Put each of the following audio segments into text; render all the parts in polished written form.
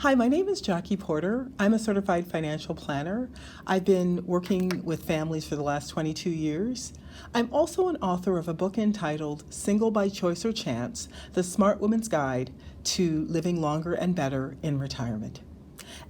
Hi, my name is Jackie Porter. I'm a certified financial planner. I've been working with families for the last 22 years. I'm also an author of a book entitled Single by Choice or Chance, The Smart Woman's Guide to Living Longer and Better in Retirement.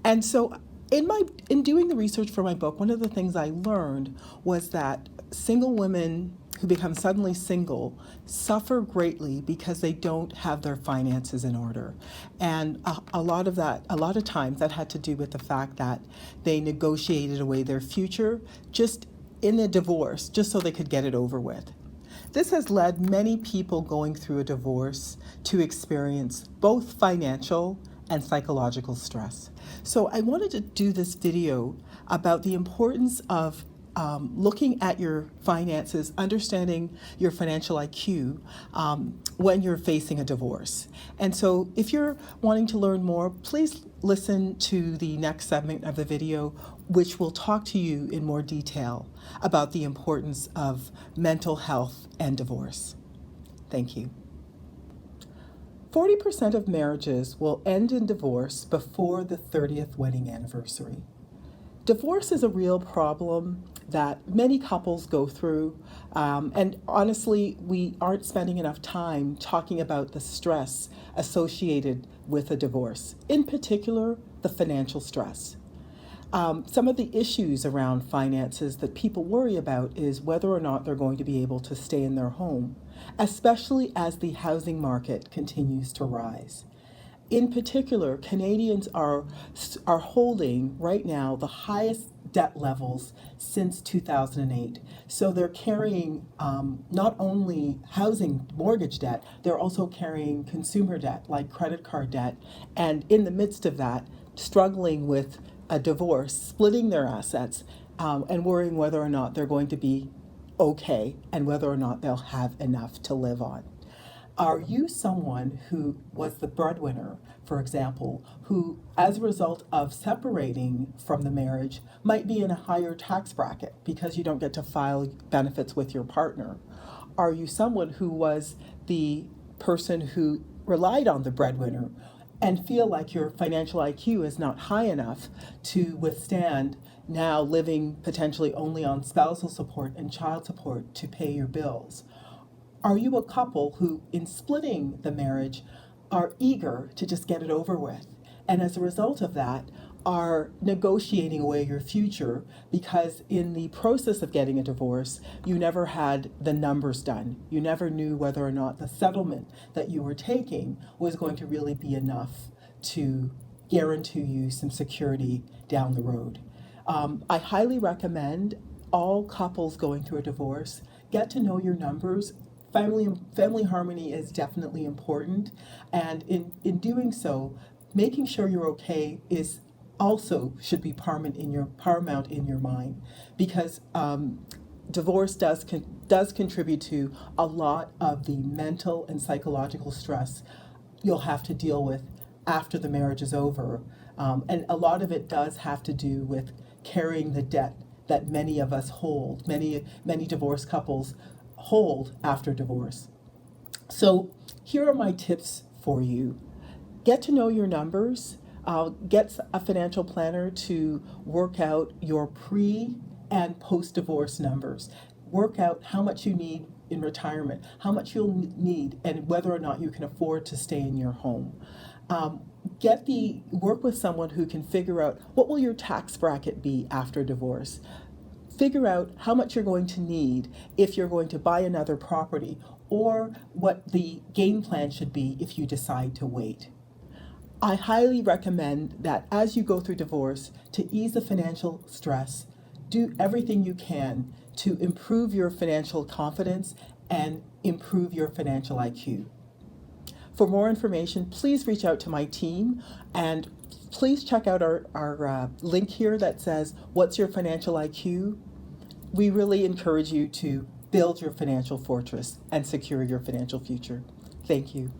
And so in doing the research for my book, one of the things I learned was that single women who become suddenly single suffer greatly because they don't have their finances in order. And a lot of times that had to do with the fact that they negotiated away their future just in a divorce, just so they could get it over with. This has led many people going through a divorce to experience both financial and psychological stress. So I wanted to do this video about the importance of looking at your finances, understanding your financial IQ when you're facing a divorce. And so if you're wanting to learn more, please listen to the next segment of the video, which will talk to you in more detail about the importance of mental health and divorce. Thank you. 40% of marriages will end in divorce before the 30th wedding anniversary. Divorce is a real problem that many couples go through, and honestly, we aren't spending enough time talking about the stress associated with a divorce, in particular, the financial stress. Some of the issues around finances that people worry about is whether or not they're going to be able to stay in their home, especially as the housing market continues to rise. In particular, Canadians are holding right now the highest debt levels since 2008. So they're carrying not only housing mortgage debt, they're also carrying consumer debt like credit card debt. And in the midst of that, struggling with a divorce, splitting their assets, and worrying whether or not they're going to be okay and whether or not they'll have enough to live on. Are you someone who was the breadwinner, for example, who, as a result of separating from the marriage, might be in a higher tax bracket because you don't get to file benefits with your partner? Are you someone who was the person who relied on the breadwinner and feel like your financial IQ is not high enough to withstand now living potentially only on spousal support and child support to pay your bills? Are you a couple who, in splitting the marriage, are eager to just get it over with? And as a result of that, are negotiating away your future because in the process of getting a divorce, you never had the numbers done. You never knew whether or not the settlement that you were taking was going to really be enough to guarantee you some security down the road. I highly recommend all couples going through a divorce get to know your numbers. Family harmony is definitely important, and in doing so, making sure you're okay is also should be paramount in your mind, because divorce does contribute to a lot of the mental and psychological stress you'll have to deal with after the marriage is over, and a lot of it does have to do with carrying the debt that many of us hold, many divorced couples hold after divorce. So here are my tips for you. Get to know your numbers. Get a financial planner to work out your pre and post-divorce numbers. Work out how much you need in retirement, how much you'll need, and whether or not you can afford to stay in your home. Work with someone who can figure out what will your tax bracket be after divorce. Figure out how much you're going to need if you're going to buy another property, or what the game plan should be if you decide to wait. I highly recommend that as you go through divorce, to ease the financial stress, do everything you can to improve your financial confidence and improve your financial IQ. For more information, please reach out to my team, and please check out our link here that says, "What's your financial IQ?" We really encourage you to build your financial fortress and secure your financial future. Thank you.